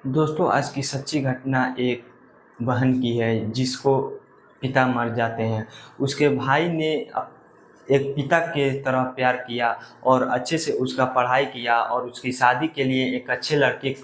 दोस्तों, आज की सच्ची घटना एक बहन की है जिसको पिता मर जाते हैं। उसके भाई ने एक पिता के तरह प्यार किया और अच्छे से उसका पढ़ाई किया और उसकी शादी के लिए एक अच्छे लड़के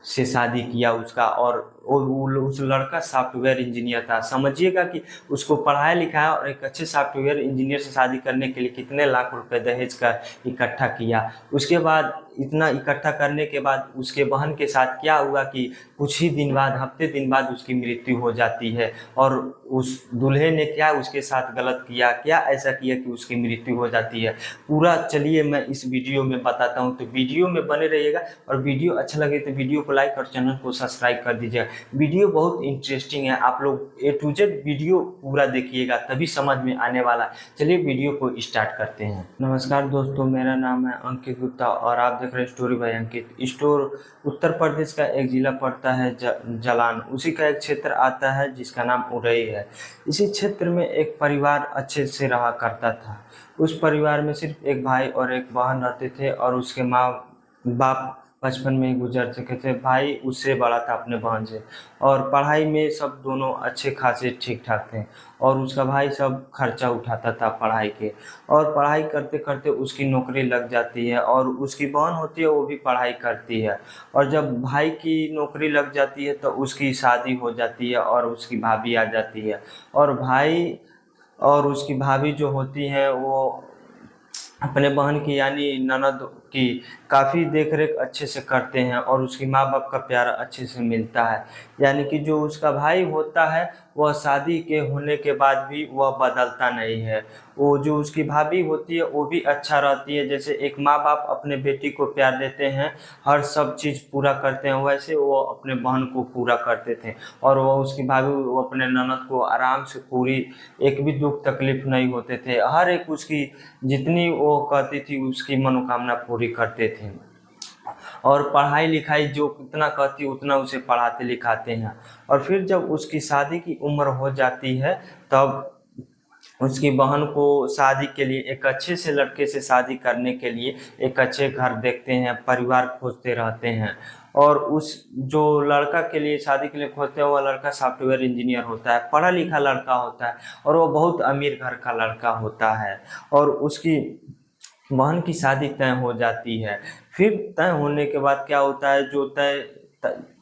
से शादी किया उसका। और उस लड़का सॉफ्टवेयर इंजीनियर था। समझिएगा कि उसको पढ़ाया लिखाया और एक अच्छे सॉफ्टवेयर इंजीनियर से शादी करने के लिए कितने लाख रुपए दहेज का इकट्ठा किया। उसके बाद इतना इकट्ठा करने के बाद उसके बहन के साथ क्या हुआ कि कुछ ही दिन बाद, हफ्ते दिन बाद उसकी मृत्यु हो जाती है। और उस दूल्हे ने क्या उसके साथ गलत किया, क्या ऐसा किया कि उसकी मृत्यु हो जाती है, पूरा चलिए मैं इस वीडियो में बताता हूँ। तो वीडियो में बने रहिएगा और वीडियो अच्छा लगे तो वीडियो को लाइक और चैनल को सब्सक्राइब कर दीजिएगा। वीडियो बहुत इंटरेस्टिंग है, आप लोग A to Z वीडियो पूरा देखिएगा तभी समझ में आने वाला है। चलिए वीडियो को स्टार्ट करते हैं। नमस्कार दोस्तों, मेरा नाम है अंकित गुप्ता और आप देख रहे हैं story by Ankit. Store Uttar Pradesh का एक जिला पड़ता है जलान, उसी का एक क्षेत्र आता है जिसका नाम उरई है। इसी क्षेत्र में एक परिवार अच्छे से रहा करता था। उस परिवार में सिर्फ एक भाई और एक बहन रहते थे और उसके माँ बाप बचपन में ही गुजर चुके थे। भाई उससे बड़ा था अपने बहन से और पढ़ाई में सब दोनों अच्छे खासे ठीक ठाक थे और उसका भाई सब खर्चा उठाता था पढ़ाई के। और पढ़ाई करते करते उसकी नौकरी लग जाती है और उसकी बहन होती है, वो भी पढ़ाई करती है। और जब भाई की नौकरी लग जाती है तो उसकी शादी हो जाती है और उसकी भाभी आ जाती है। और भाई और उसकी भाभी जो होती हैं वो अपने बहन की यानी ननद की काफ़ी देख रेख अच्छे से करते हैं और उसकी माँ बाप का प्यार अच्छे से मिलता है। यानी कि जो उसका भाई होता है वह शादी के होने के बाद भी वह बदलता नहीं है। वो जो उसकी भाभी होती है वो भी अच्छा रहती है। जैसे एक माँ बाप अपने बेटी को प्यार देते हैं, हर सब चीज़ पूरा करते हैं, वैसे वो अपने बहन को पूरा करते थे। और वो उसकी भाभी वो अपने ननद को आराम से पूरी, एक भी दुख तकलीफ नहीं होते थे। हर एक उसकी जितनी वो कहती थी उसकी मनोकामना पूरी करते थे। और पढ़ाई लिखाई जो कितना कहती उतना उसे पढ़ाते लिखाते हैं। और फिर जब उसकी शादी की उम्र हो जाती है तब उसकी बहन को शादी के लिए, एक अच्छे से लड़के से शादी करने के लिए एक अच्छे घर देखते हैं, परिवार खोजते रहते हैं। और उस जो लड़का के लिए शादी के लिए खोजते हैं वह लड़का सॉफ्टवेयर इंजीनियर होता है, पढ़ा लिखा लड़का होता है और वो बहुत अमीर घर का लड़का होता है। और उसकी बहन की शादी तय हो जाती है। फिर तय होने के बाद क्या होता है, जो तय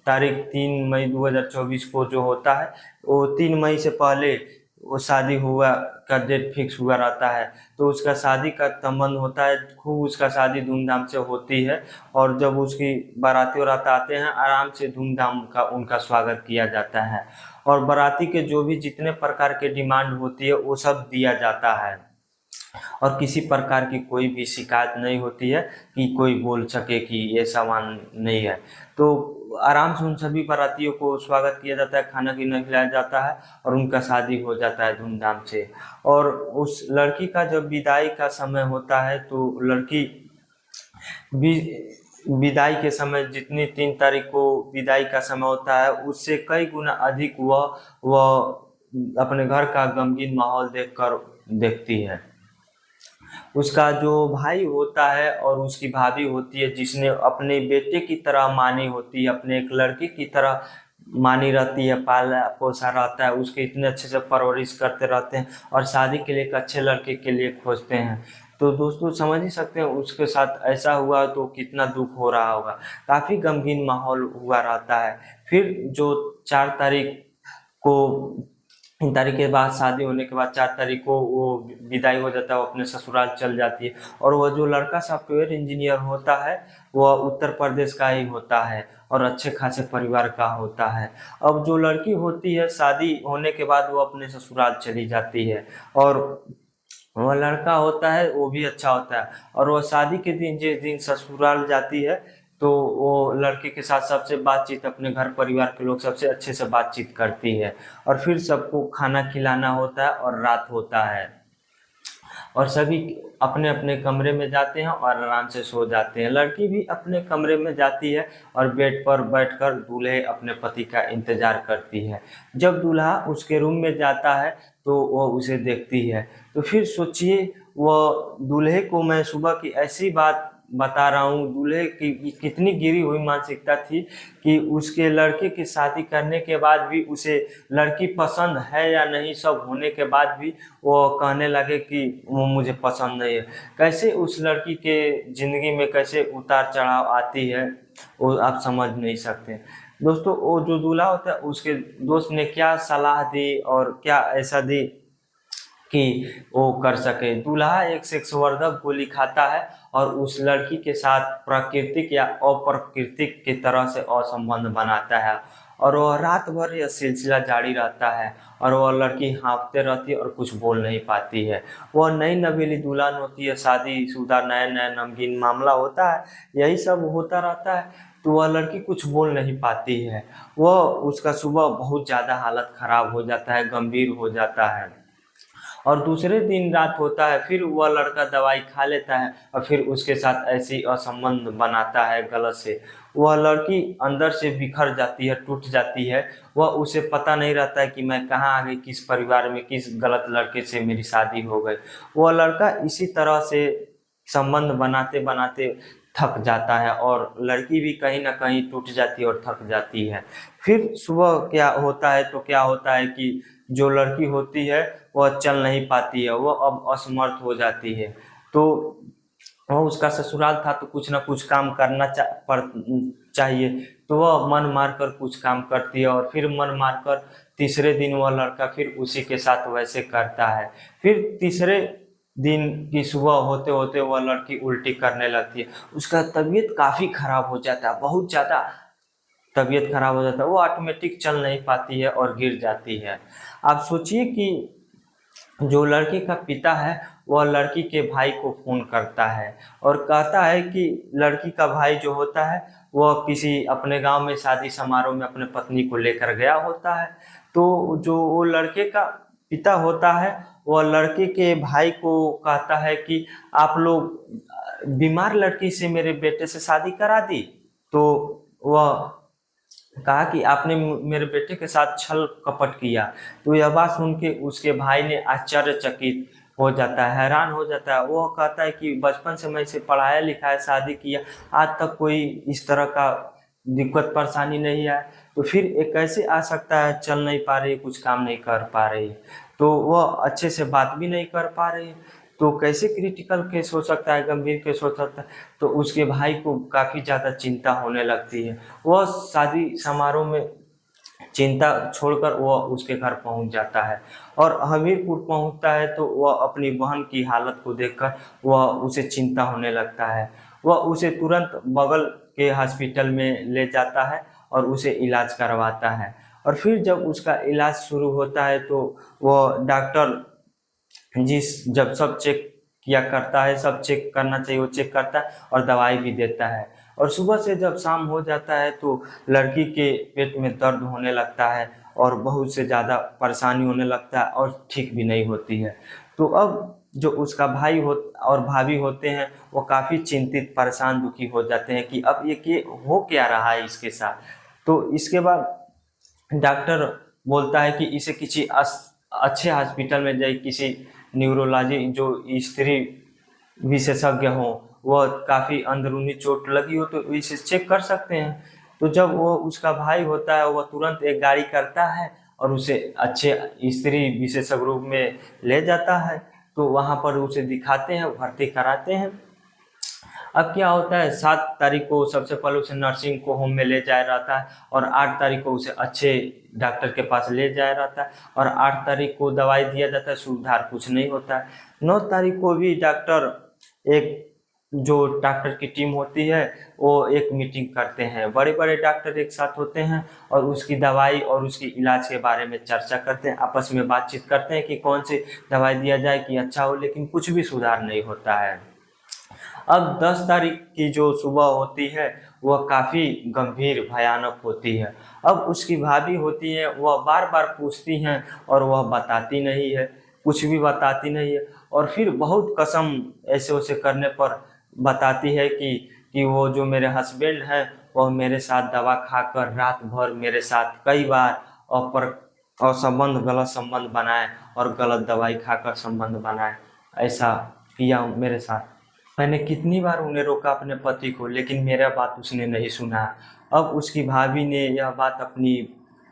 तारीख 3 मई 2024 को जो होता है, वो 3 मई से पहले वो शादी हुआ का डेट फिक्स हुआ रहता है। तो उसका शादी का संबंध होता है, खूब उसका शादी धूमधाम से होती है। और जब उसकी बाराती वरात आते हैं आराम से धूमधाम का उनका स्वागत किया जाता है। और बाराती के जो भी जितने प्रकार के डिमांड होती है वो सब दिया जाता है और किसी प्रकार की कोई भी शिकायत नहीं होती है कि कोई बोल सके कि ये सामान नहीं है। तो आराम से उन सभी बारातियों को स्वागत किया जाता है, खाना पीना खिलाया जाता है और उनका शादी हो जाता है धूमधाम से। और उस लड़की का जब विदाई का समय होता है तो लड़की विदाई के समय, जितनी 3 तारीख को विदाई का समय होता है उससे कई गुना अधिक वह अपने घर का गमगीन माहौल देखकर देखती है। उसका जो भाई होता है और उसकी भाभी होती है जिसने अपने बेटे की तरह मानी होती है, अपने एक लड़के की तरह मानी रहती है, पाला पोसा रहता है, उसके इतने अच्छे से परवरिश करते रहते हैं और शादी के लिए एक अच्छे लड़के के लिए खोजते हैं। तो दोस्तों समझ ही सकते हैं उसके साथ ऐसा हुआ तो कितना दुख हो रहा होगा। काफ़ी गमगीन माहौल हुआ रहता है। फिर जो 4 तारीख को, 3 तारीख के बाद शादी होने के बाद 4 तारीख को वो विदाई हो जाता है, वो अपने ससुराल चल जाती है। और वह जो लड़का सॉफ्टवेयर इंजीनियर होता है वह उत्तर प्रदेश का ही होता है और अच्छे खासे परिवार का होता है। अब जो लड़की होती है शादी होने के बाद वो अपने ससुराल चली जाती है और वह लड़का होता है वो भी अच्छा होता है। और वह शादी के दिन जिस दिन ससुराल जाती है तो वो लड़के के साथ सबसे बातचीत, अपने घर परिवार के लोग सबसे अच्छे से बातचीत करती है। और फिर सबको खाना खिलाना होता है और रात होता है और सभी अपने अपने कमरे में जाते हैं और आराम से सो जाते हैं। लड़की भी अपने कमरे में जाती है और बेड पर बैठकर दूल्हे अपने पति का इंतजार करती है। जब दूल्हा उसके रूम में जाता है तो वह उसे देखती है। तो फिर सोचिए, वह दूल्हे को मैं सुबह की ऐसी बात बता रहा हूँ, दूल्हे की कितनी गिरी हुई मानसिकता थी कि उसके लड़के की शादी करने के बाद भी उसे लड़की पसंद है या नहीं, सब होने के बाद भी वो कहने लगे कि वो मुझे पसंद नहीं है। कैसे उस लड़की के ज़िंदगी में कैसे उतार चढ़ाव आती है वो आप समझ नहीं सकते। दोस्तों, वो जो दूल्हा होता है उसके दोस्त ने क्या सलाह दी और क्या ऐसा दी कि वो कर सके। दूल्हा एक सेक्स वर्धक गोली खाता है और उस लड़की के साथ प्राकृतिक या अप्राकृतिक की तरह से असंबंध बनाता है, और वह रात भर यह सिलसिला जारी रहता है और वह लड़की हाँफते रहती है और कुछ बोल नहीं पाती है। वह नई नवेली दुल्हन होती है, शादीशुदा नया नया नमकीन मामला होता है, यही सब होता रहता है। तो वह लड़की कुछ बोल नहीं पाती है। वह उसका सुबह बहुत ज़्यादा हालत ख़राब हो जाता है, गंभीर हो जाता है, और दूसरे दिन रात होता है, फिर वह लड़का दवाई खा लेता है और फिर उसके साथ ऐसी असंबंध बनाता है गलत से। वह लड़की अंदर से बिखर जाती है, टूट जाती है। वह उसे पता नहीं रहता है कि मैं कहाँ आ गई, किस परिवार में, किस गलत लड़के से मेरी शादी हो गई। वह लड़का इसी तरह से संबंध बनाते बनाते थक जाता है और लड़की भी कहीं ना कहीं टूट जाती है और थक जाती है। फिर सुबह क्या होता है, तो क्या होता है कि जो लड़की होती है वह चल नहीं पाती है, वह अब असमर्थ हो जाती है। तो वह उसका ससुराल था तो कुछ ना कुछ काम करना चाहिए, तो वह मन मार कर कुछ काम करती है और फिर मन मार कर तीसरे दिन वह लड़का फिर उसी के साथ वैसे करता है। फिर तीसरे दिन की सुबह होते होते वह लड़की उल्टी करने लगती है। उसका तबीयत काफ़ी खराब हो जाता है, बहुत ज़्यादा तबीयत खराब हो जाता है, वो ऑटोमेटिक चल नहीं पाती है और गिर जाती है। आप सोचिए कि जो लड़के का पिता है वह लड़की के भाई को फ़ोन करता है और कहता है कि लड़की का भाई जो होता है वह किसी अपने गांव में शादी समारोह में अपने पत्नी को लेकर गया होता है। तो जो वो लड़के का पिता होता है वह लड़के के भाई को कहता है कि आप लोग बीमार लड़की से मेरे बेटे से शादी करा दी। तो वह कहा कि आपने मेरे बेटे के साथ छल कपट किया। तो यह बात सुन के उसके भाई ने आश्चर्यचकित हो जाता है, हैरान हो जाता है। वो कहता है कि बचपन से मैं इसे पढ़ाया लिखाया, शादी किया, आज तक कोई इस तरह का दिक्कत परेशानी नहीं है, तो फिर ये कैसे आ सकता है, चल नहीं पा रही, कुछ काम नहीं कर पा रही, तो वह अच्छे से बात भी नहीं कर पा रही, तो कैसे क्रिटिकल केस हो सकता है, गंभीर केस हो सकता है। तो उसके भाई को काफ़ी ज़्यादा चिंता होने लगती है। वह शादी समारोह में चिंता छोड़कर वह उसके घर पहुंच जाता है और हमीरपुर पहुंचता है। तो वह अपनी बहन की हालत को देखकर वह उसे चिंता होने लगता है। वह उसे तुरंत बगल के हॉस्पिटल में ले जाता है और उसे इलाज करवाता है। और फिर जब उसका इलाज शुरू होता है तो वह डॉक्टर जब सब चेक किया करता है, सब चेक करना चाहिए वो चेक करता है और दवाई भी देता है। और सुबह से जब शाम हो जाता है तो लड़की के पेट में दर्द होने लगता है और बहुत से ज़्यादा परेशानी होने लगता है और ठीक भी नहीं होती है। तो अब जो उसका भाई हो और भाभी होते हैं वो काफ़ी चिंतित, परेशान, दुखी हो जाते हैं कि अब ये हो क्या रहा है इसके साथ। तो इसके बाद डॉक्टर बोलता है कि इसे किसी अच्छे हॉस्पिटल में जाए, किसी न्यूरोलॉजी जो स्त्री विशेषज्ञ हो, वह काफ़ी अंदरूनी चोट लगी हो तो इसे चेक कर सकते हैं। तो जब वो उसका भाई होता है वह तुरंत एक गाड़ी करता है और उसे अच्छे स्त्री विशेषज्ञ रूप में ले जाता है। तो वहाँ पर उसे दिखाते हैं, भर्ती कराते हैं। अब क्या होता है, 7 तारीख को सबसे पहले उसे नर्सिंग को होम में ले जाया रहता है और 8 तारीख को उसे अच्छे डॉक्टर के पास ले जाया रहता है और 8 तारीख को दवाई दिया जाता है, सुधार कुछ नहीं होता है। 9 तारीख को भी डॉक्टर एक जो डॉक्टर की टीम होती है वो एक मीटिंग करते हैं, बड़े बड़े डॉक्टर एक साथ होते हैं और उसकी दवाई और उसकी इलाज के बारे में चर्चा करते हैं, आपस में बातचीत करते हैं कि कौन सी दवाई दिया जाए कि अच्छा हो, लेकिन कुछ भी सुधार नहीं होता है। अब 10 तारीख की जो सुबह होती है वह काफ़ी गंभीर भयानक होती है। अब उसकी भाभी होती है, वह बार बार पूछती हैं और वह बताती नहीं है, कुछ भी बताती नहीं है। और फिर बहुत कसम ऐसे वैसे करने पर बताती है कि वो जो मेरे हस्बैंड हैं वह मेरे साथ दवा खाकर रात भर मेरे साथ कई बार अपर और संबंध, गलत संबंध बनाए और गलत दवाई खाकर संबंध बनाए, ऐसा किया मेरे साथ। मैंने कितनी बार उन्हें रोका अपने पति को, लेकिन मेरा बात उसने नहीं सुना। अब उसकी भाभी ने यह बात अपनी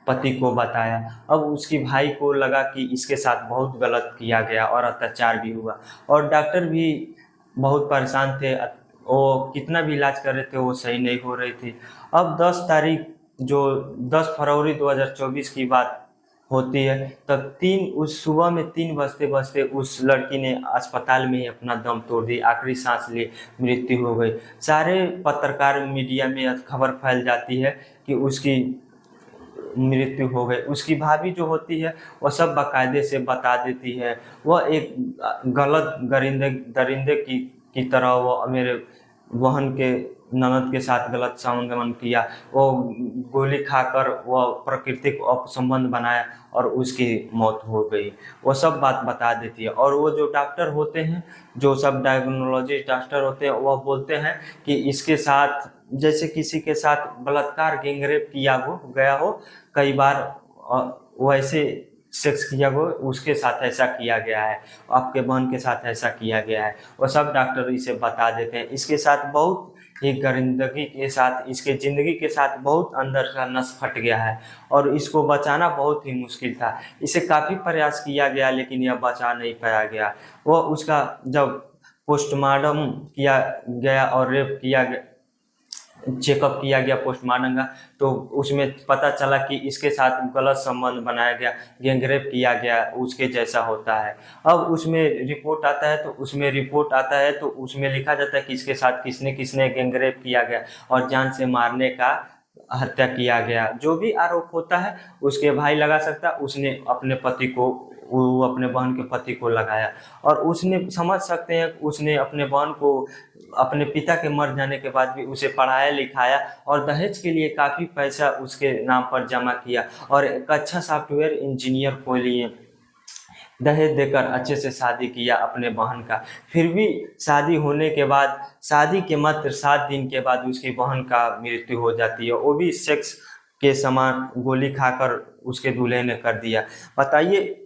पति को बताया। अब उसकी भाई को लगा कि इसके साथ बहुत गलत किया गया और अत्याचार भी हुआ, और डॉक्टर भी बहुत परेशान थे। वो कितना भी इलाज कर रहे थे, वो सही नहीं हो रही थी। अब 10 फरवरी 2024 की बात होती है, तब उस सुबह में 3 बजते बजते उस लड़की ने अस्पताल में ही अपना दम तोड़ दी, आखिरी सांस ली, मृत्यु हो गई। सारे पत्रकार मीडिया में खबर फैल जाती है कि उसकी मृत्यु हो गई। उसकी भाभी जो होती है वह सब बाकायदे से बता देती है। वह एक गलत दरिंदे की तरह वो मेरे बहन के ननद के साथ गलत संबंध किया। वो गोली खाकर वह प्राकृतिक अपसंबंध बनाया और उसकी मौत हो गई। वो सब बात बता देती है। और वो जो डॉक्टर होते हैं, जो सब डायग्नोलॉजिस्ट डॉक्टर होते हैं, वह बोलते हैं कि इसके साथ जैसे किसी के साथ बलात्कार गैंगरेप किया गया हो कई बार, वैसे सेक्स किया हो, उसके साथ ऐसा किया गया है, आपके बहन के साथ ऐसा किया गया है। वो सब डॉक्टर इसे बता देते हैं। इसके साथ बहुत ही गरिंदगी के साथ, इसके ज़िंदगी के साथ बहुत अंदर का नस फट गया है और इसको बचाना बहुत ही मुश्किल था। इसे काफ़ी प्रयास किया गया लेकिन यह बचा नहीं पाया गया। वो उसका जब पोस्टमार्टम किया गया और रेप किया गया, चेकअप किया गया पोस्टमार्टम का, तो उसमें पता चला कि इसके साथ गलत संबंध बनाया गया, गैंगरेप किया गया, उसके जैसा होता है। अब उसमें रिपोर्ट आता है तो उसमें लिखा जाता है कि इसके साथ किसने किसने गैंगरेप किया गया और जान से मारने का हत्या किया गया। जो भी आरोप होता है उसके भाई लगा सकता, उसने अपने पति को, वो अपने बहन के पति को लगाया। और उसने, समझ सकते हैं, उसने अपने बहन को अपने पिता के मर जाने के बाद भी उसे पढ़ाया लिखाया और दहेज के लिए काफ़ी पैसा उसके नाम पर जमा किया और एक अच्छा सॉफ्टवेयर इंजीनियर को लिए दहेज देकर अच्छे से शादी किया अपने बहन का। फिर भी शादी होने के बाद, शादी के मात्र 7 दिन के बाद उसकी बहन का मृत्यु हो जाती है, वो भी सेक्स के समान गोली खाकर उसके दूल्हे ने कर दिया। बताइए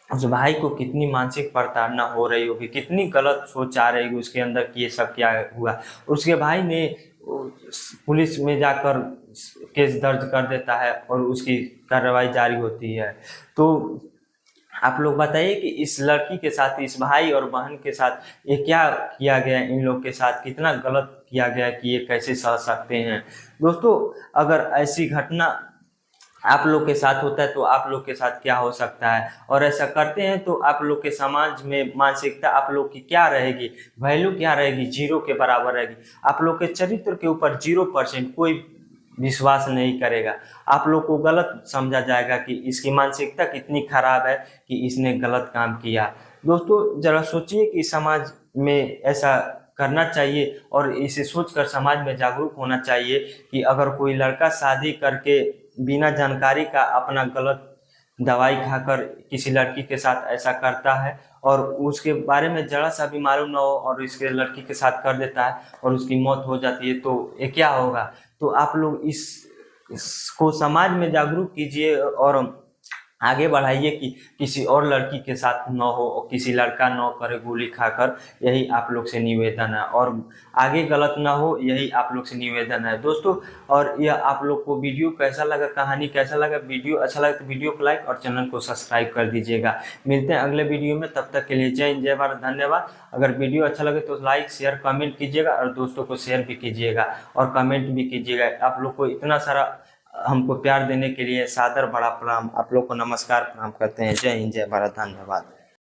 उस भाई को कितनी मानसिक प्रताड़ना हो रही होगी, कितनी गलत सोच आ रही होगी उसके अंदर कि ये सब क्या हुआ। उसके भाई ने पुलिस में जाकर केस दर्ज कर देता है और उसकी कार्रवाई जारी होती है। तो आप लोग बताइए कि इस लड़की के साथ, इस भाई और बहन के साथ ये क्या किया गया, इन लोग के साथ कितना गलत किया गया कि ये कैसे सह सकते हैं। दोस्तों, अगर ऐसी घटना आप लोग के साथ होता है तो आप लोग के साथ क्या हो सकता है, और ऐसा करते हैं तो आप लोग के समाज में मानसिकता आप लोग की क्या रहेगी, वैल्यू क्या रहेगी, 0 के बराबर रहेगी। आप लोग के चरित्र के ऊपर 0% कोई विश्वास नहीं करेगा। आप लोग को गलत समझा जाएगा कि इसकी मानसिकता कितनी खराब है कि इसने गलत काम किया। दोस्तों, जरा सोचिए कि समाज में ऐसा करना चाहिए और इसे सोचकर समाज में जागरूक होना चाहिए कि अगर कोई लड़का शादी करके बिना जानकारी का अपना गलत दवाई खाकर किसी लड़की के साथ ऐसा करता है और उसके बारे में जरा सा भी मालूम ना हो और इसके लड़की के साथ कर देता है और उसकी मौत हो जाती है, तो ये क्या होगा। तो आप लोग इसको समाज में जागरूक कीजिए और आगे बढ़ाइए कि किसी और लड़की के साथ न हो और किसी लड़का न करे गोली खाकर। यही आप लोग से निवेदन है और आगे गलत ना हो, यही आप लोग से निवेदन है दोस्तों। और यह आप लोग को वीडियो कैसा लगा, कहानी कैसा लगा, वीडियो अच्छा लगा तो वीडियो को लाइक और चैनल को सब्सक्राइब कर दीजिएगा। मिलते हैं अगले वीडियो में, तब तक के लिए जय हिंद, जय भारत, धन्यवाद। अगर वीडियो अच्छा लगे तो लाइक शेयर कमेंट कीजिएगा और दोस्तों को शेयर भी कीजिएगा और कमेंट भी कीजिएगा। आप लोग को इतना सारा हमको प्यार देने के लिए सादर बड़ा प्रणाम, आप लोग को नमस्कार प्रणाम करते हैं। जय हिंद, जय भारत, धन्यवाद।